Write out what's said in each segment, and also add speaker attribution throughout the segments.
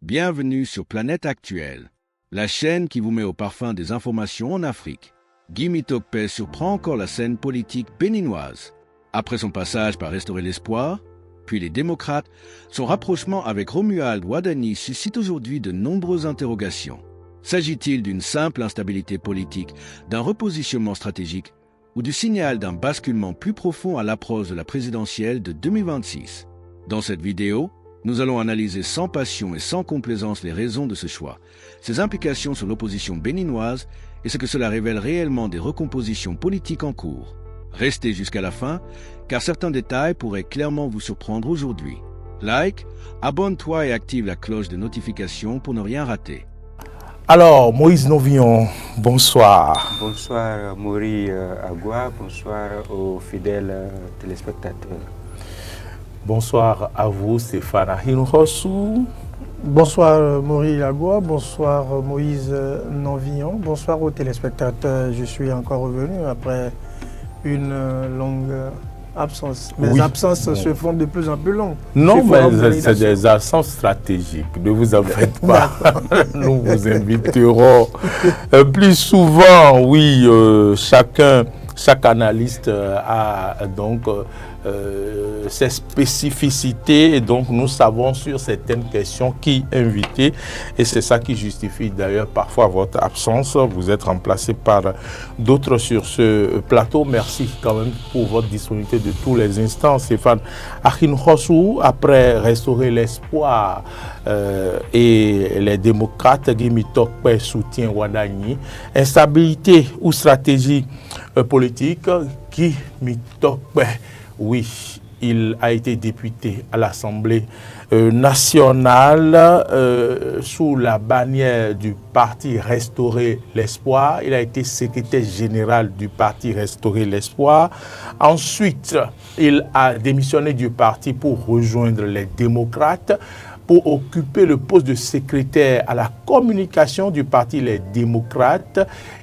Speaker 1: Bienvenue sur Planète Actuelle, la chaîne qui vous met au parfum des informations en Afrique. Guy Mitokpe surprend encore la scène politique béninoise. Après son passage par Restaurer l'Espoir, puis les démocrates, son rapprochement avec Romuald Wadani suscite aujourd'hui de nombreuses interrogations. S'agit-il d'une simple instabilité politique, d'un repositionnement stratégique ou du signal d'un basculement plus profond à l'approche de la présidentielle de 2026? Dans cette vidéo, nous allons analyser sans passion et sans complaisance les raisons de ce choix, ses implications sur l'opposition béninoise et ce que cela révèle réellement des recompositions politiques en cours. Restez jusqu'à la fin, car certains détails pourraient clairement vous surprendre aujourd'hui. Like, abonne-toi et active la cloche de notification pour ne rien rater.
Speaker 2: Alors, Moïse Novillon, bonsoir.
Speaker 3: Bonsoir Mori Agua, bonsoir aux fidèles téléspectateurs.
Speaker 2: Bonsoir à vous, Stéphane Ahinrossou.
Speaker 4: Bonsoir Mori Agua, bonsoir Moïse Novillon, bonsoir aux téléspectateurs. Je suis encore revenu après une longue absence. Mes absences se font de plus en plus longues.
Speaker 2: Non, mais c'est des absences stratégiques. Ne vous en faites pas. Nous vous inviterons plus souvent. Oui, chaque analyste a donc ses spécificités, et donc nous savons sur certaines questions qui inviter, et c'est ça qui justifie d'ailleurs parfois votre absence. Vous êtes remplacé par d'autres sur ce plateau. Merci quand même pour votre disponibilité de tous les instants, Stéphane Ahinrossou. Après Restaurer l'Espoir et les démocrates, Guy Mitokpe soutient Wadani. Instabilité ou stratégie politique, Guy Mitokpe, oui, il a été député à l'Assemblée nationale sous la bannière du parti Restaurer l'Espoir. Il a été secrétaire général du parti Restaurer l'Espoir. Ensuite, il a démissionné du parti pour rejoindre les démocrates, pour occuper le poste de secrétaire à la communication du parti Les Démocrates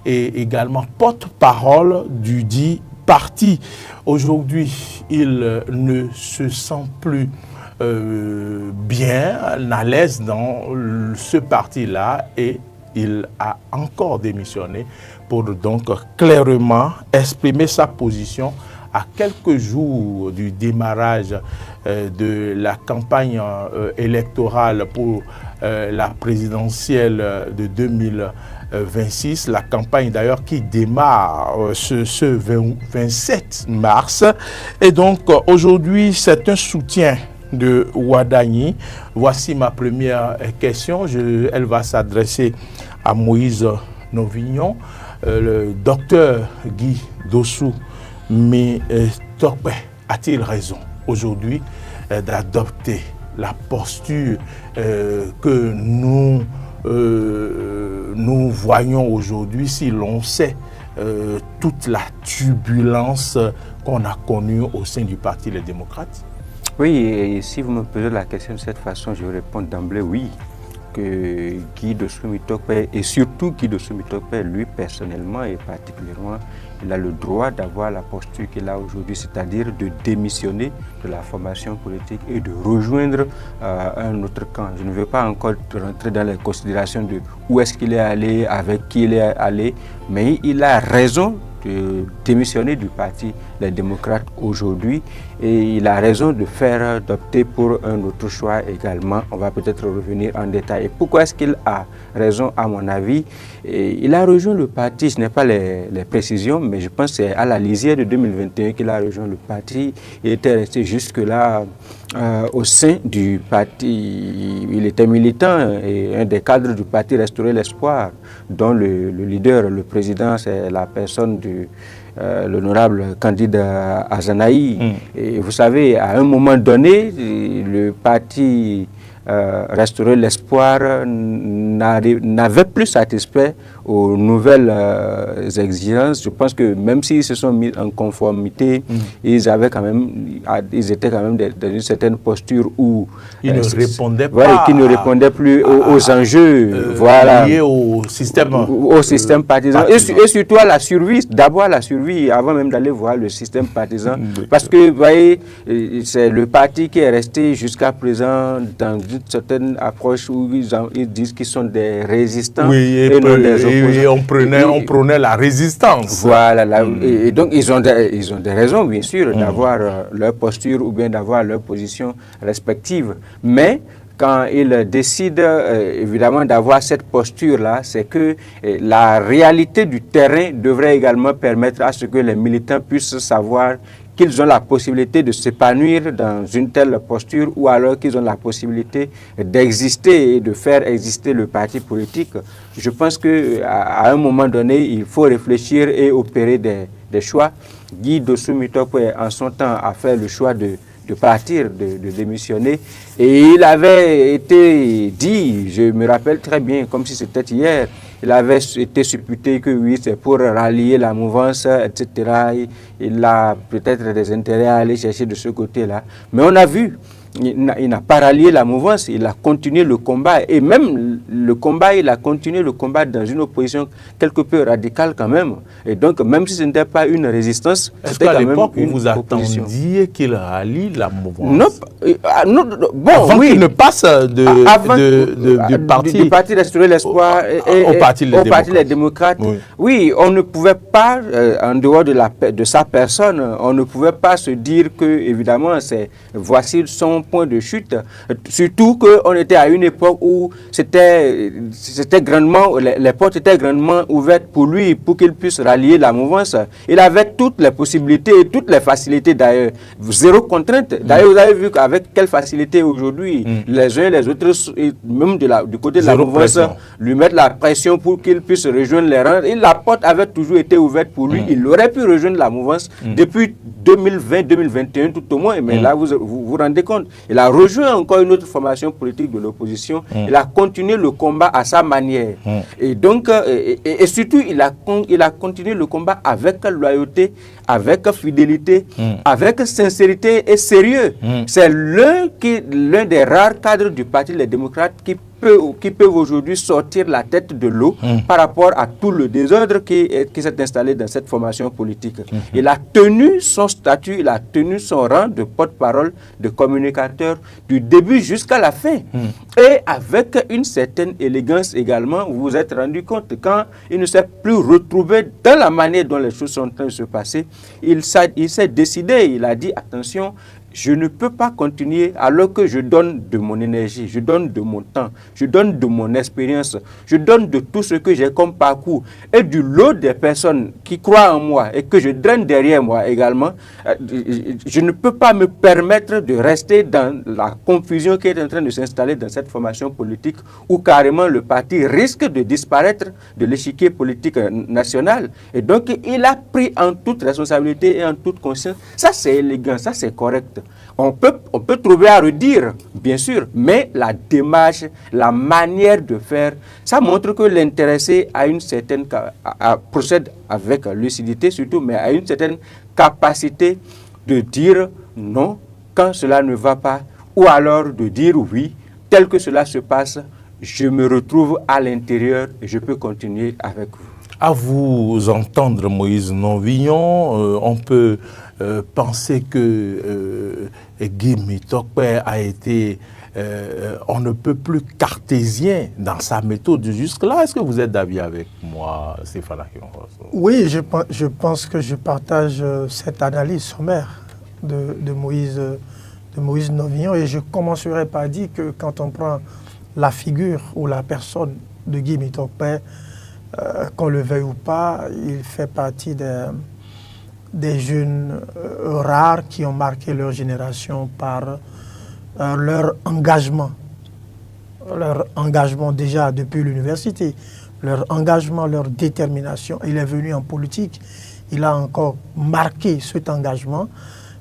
Speaker 2: et également porte-parole du dit parti. Aujourd'hui, il ne se sent plus bien, à l'aise dans ce parti-là, et il a encore démissionné pour donc clairement exprimer sa position à quelques jours du démarrage de la campagne électorale pour la présidentielle de 2026, la campagne d'ailleurs qui démarre ce 27 mars. Et donc aujourd'hui, c'est un soutien de Wadani. Voici ma première question. Elle va s'adresser à Moïse Novillon. Le docteur Guy Dossou Mitokpe a-t-il raison aujourd'hui d'adopter la posture que nous voyons aujourd'hui, si l'on sait toute la turbulence qu'on a connue au sein du parti Les Démocrates?
Speaker 3: Oui, et si vous me posez la question de cette façon, je vais répondre d'emblée oui, que Guy Dossou Mitokpe, et surtout Guy Dossou Mitokpe, lui personnellement et particulièrement, il a le droit d'avoir la posture qu'il a aujourd'hui, c'est-à-dire de démissionner de la formation politique et de rejoindre un autre camp. Je ne veux pas encore rentrer dans les considérations de où est-ce qu'il est allé, avec qui il est allé, mais il a raison de démissionner du parti Les Démocrates aujourd'hui, et il a raison d'opter pour un autre choix également. On va peut-être revenir en détail. Et pourquoi est-ce qu'il a raison, à mon avis? Il a rejoint le parti, ce n'est pas les précisions, mais je pense que c'est à la lisière de 2021 qu'il a rejoint le parti. Il était resté jusque-là au sein du parti. Il était militant et un des cadres du parti Restaurer l'Espoir, dont le leader, le président, c'est la personne de l'honorable candidat Azanaï. Et vous savez, à un moment donné, le parti Restaurer l'Espoir n'avait plus satisfait aux nouvelles exigences. Je pense que même s'ils se sont mis en conformité, ils étaient quand même dans une certaine posture où
Speaker 2: ils ne répondaient pas,
Speaker 3: voilà, qui ne répondaient plus aux enjeux
Speaker 2: liés au
Speaker 3: système partisan. Et surtout à la survie, d'abord à la survie, avant même d'aller voir le système partisan. Parce que, vous voyez, c'est le parti qui est resté jusqu'à présent dans une certaine approche où ils disent qu'ils sont des résistants
Speaker 2: et non des opposants. On prenait la résistance.
Speaker 3: Voilà. Et donc, ils ont des raisons, bien sûr, d'avoir leur posture ou bien d'avoir leur position respective. Mais quand ils décident évidemment d'avoir cette posture-là, c'est que la réalité du terrain devrait également permettre à ce que les militants puissent savoir qu'ils ont la possibilité de s'épanouir dans une telle posture ou alors qu'ils ont la possibilité d'exister et de faire exister le parti politique. Je pense qu'à un moment donné, il faut réfléchir et opérer des choix. Guy Dossou Mutokwe, en son temps, a fait le choix de partir, de démissionner. Et il avait été dit, je me rappelle très bien, comme si c'était hier, il avait été supputé que oui, c'est pour rallier la mouvance, etc. Il a peut-être des intérêts à aller chercher de ce côté-là. Mais on a vu, il n'a pas rallié la mouvance, il a continué le combat. Et même le combat, il a continué le combat dans une opposition quelque peu radicale quand même. Et donc, même si ce n'était pas une résistance,
Speaker 2: est-ce qu'à l'époque, vous attendiez qu'il rallie la mouvance?
Speaker 3: Non, bon,
Speaker 2: avant qu'il ne passe du
Speaker 3: parti Restaurer l'Espoir
Speaker 2: au parti
Speaker 3: Les Démocrates. Oui, on ne pouvait pas, en dehors de sa personne, on ne pouvait pas se dire que, évidemment, voici son point de chute. Surtout qu'on était à une époque où c'était grandement, les portes étaient grandement ouvertes pour lui, pour qu'il puisse rallier la mouvance. Il avait toutes les possibilités et toutes les facilités d'ailleurs. Zéro contrainte. D'ailleurs, vous avez vu avec quelle facilité aujourd'hui, les uns et les autres, même du côté de la mouvance, lui mettre la pression pour qu'il puisse rejoindre les rangs. Et la porte avait toujours été ouverte pour lui. Il aurait pu rejoindre la mouvance depuis 2020-2021 tout au moins. Mais là, vous vous rendez compte, il a rejoint encore une autre formation politique de l'opposition. Il a continué le combat à sa manière. Et donc, et surtout, il a continué le combat avec loyauté, avec fidélité, avec sincérité et sérieux. C'est l'un des rares cadres du Parti Les Démocrates qui peuvent aujourd'hui sortir la tête de l'eau par rapport à tout le désordre qui s'est installé dans cette formation politique. Il a tenu son statut, il a tenu son rang de porte-parole, de communicateur du début jusqu'à la fin. Et avec une certaine élégance également, vous vous êtes rendu compte quand il ne s'est plus retrouvé dans la manière dont les choses sont en train de se passer, il s'est décidé, il a dit attention, je ne peux pas continuer alors que je donne de mon énergie, je donne de mon temps, je donne de mon expérience, je donne de tout ce que j'ai comme parcours et du lot des personnes qui croient en moi et que je draine derrière moi également. Je ne peux pas me permettre de rester dans la confusion qui est en train de s'installer dans cette formation politique où carrément le parti risque de disparaître de l'échiquier politique national. Et donc il a pris en toute responsabilité et en toute conscience. Ça c'est élégant, ça c'est correct. On peut trouver à redire, bien sûr, mais la démarche, la manière de faire, ça montre que l'intéressé a une certaine procède avec lucidité surtout, mais a une certaine capacité de dire non quand cela ne va pas, ou alors de dire oui, tel que cela se passe, je me retrouve à l'intérieur et je peux continuer avec vous.
Speaker 2: À vous entendre, Moïse Nonvillon, on peut penser que Guy Mutokwe a été, on ne peut plus cartésien dans sa méthode jusque-là. Est-ce que vous êtes d'avis avec moi, Stéphane Akinoros?
Speaker 4: Oui, je pense que je partage cette analyse sommaire de Moïse Nonvillon, et je commencerai par dire que quand on prend la figure ou la personne de Guy Mutokwe, qu'on le veuille ou pas, il fait partie des jeunes rares qui ont marqué leur génération par leur engagement déjà depuis l'université, leur engagement, leur détermination. Il est venu en politique, il a encore marqué cet engagement.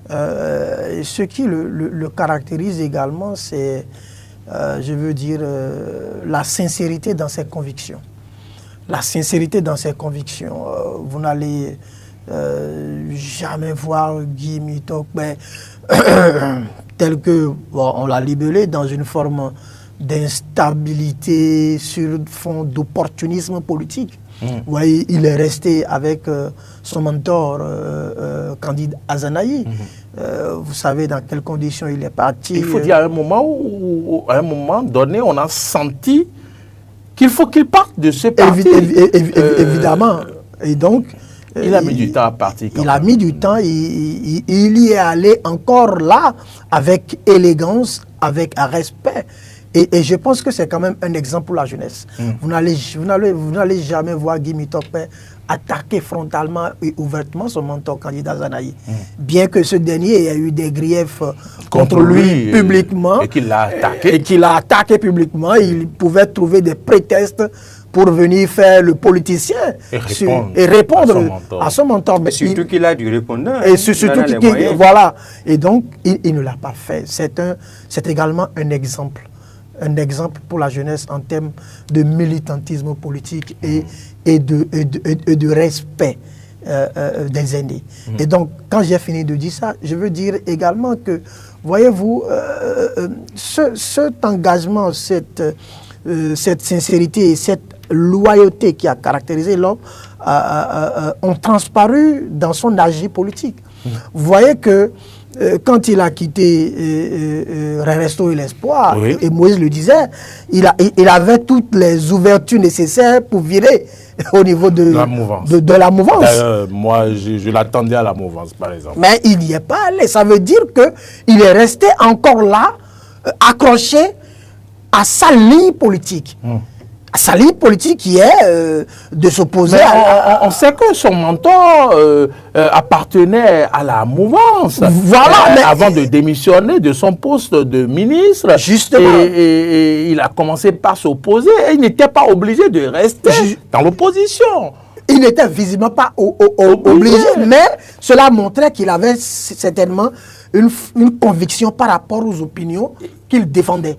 Speaker 4: Ce qui le caractérise également, c'est, je veux dire, la sincérité dans ses convictions. La sincérité dans ses convictions. Vous n'allez jamais voir Guy Mutokwe tel que on l'a libellé dans une forme d'instabilité, sur fond d'opportunisme politique. Vous voyez, il est resté avec son mentor, Candide Azanaï. Vous savez dans quelles conditions il est parti.
Speaker 2: Il faut dire à un moment donné, on a senti qu'il faut qu'il parte de ce parti.
Speaker 4: Évidemment. Et donc,
Speaker 2: il a mis du temps à partir.
Speaker 4: Il a mis du temps, il y est allé encore là, avec élégance, avec respect. Et je pense que c'est quand même un exemple pour la jeunesse. Vous n'allez jamais voir Guy Mitokpe attaquer frontalement et ouvertement son mentor candidat Zanaï. Bien que ce dernier ait eu des griefs contre lui publiquement.
Speaker 2: Et qu'il l'a attaqué.
Speaker 4: Et qu'il l'a attaqué publiquement. Il pouvait trouver des prétextes pour venir faire le politicien et répondre à son mentor.
Speaker 3: Mais surtout qu'il a du répondant.
Speaker 4: Et surtout voilà. Et donc, il ne l'a pas fait. C'est également un exemple. Un exemple pour la jeunesse en termes de militantisme politique et de respect des aînés. Et donc, quand j'ai fini de dire ça, je veux dire également que, voyez-vous, cet engagement, cette sincérité et cette loyauté qui a caractérisé l'homme ont transparu dans son agir politique. Vous voyez que quand il a quitté Resto et l'Espoir, et Moïse le disait, il avait toutes les ouvertures nécessaires pour virer au niveau de la mouvance.
Speaker 2: Moi, je l'attendais à la mouvance, par exemple.
Speaker 4: Mais il n'y est pas allé. Ça veut dire qu'il est resté encore là, accroché à sa ligne politique. Sa ligne politique qui est de s'opposer à...
Speaker 2: On sait que son mentor appartenait à la mouvance.
Speaker 4: Voilà.
Speaker 2: Avant de démissionner de son poste de ministre.
Speaker 4: Justement.
Speaker 2: Et il a commencé par s'opposer. Et il n'était pas obligé de rester dans l'opposition.
Speaker 4: Il n'était visiblement pas obligé, mais cela montrait qu'il avait certainement une conviction par rapport aux opinions qu'il défendait.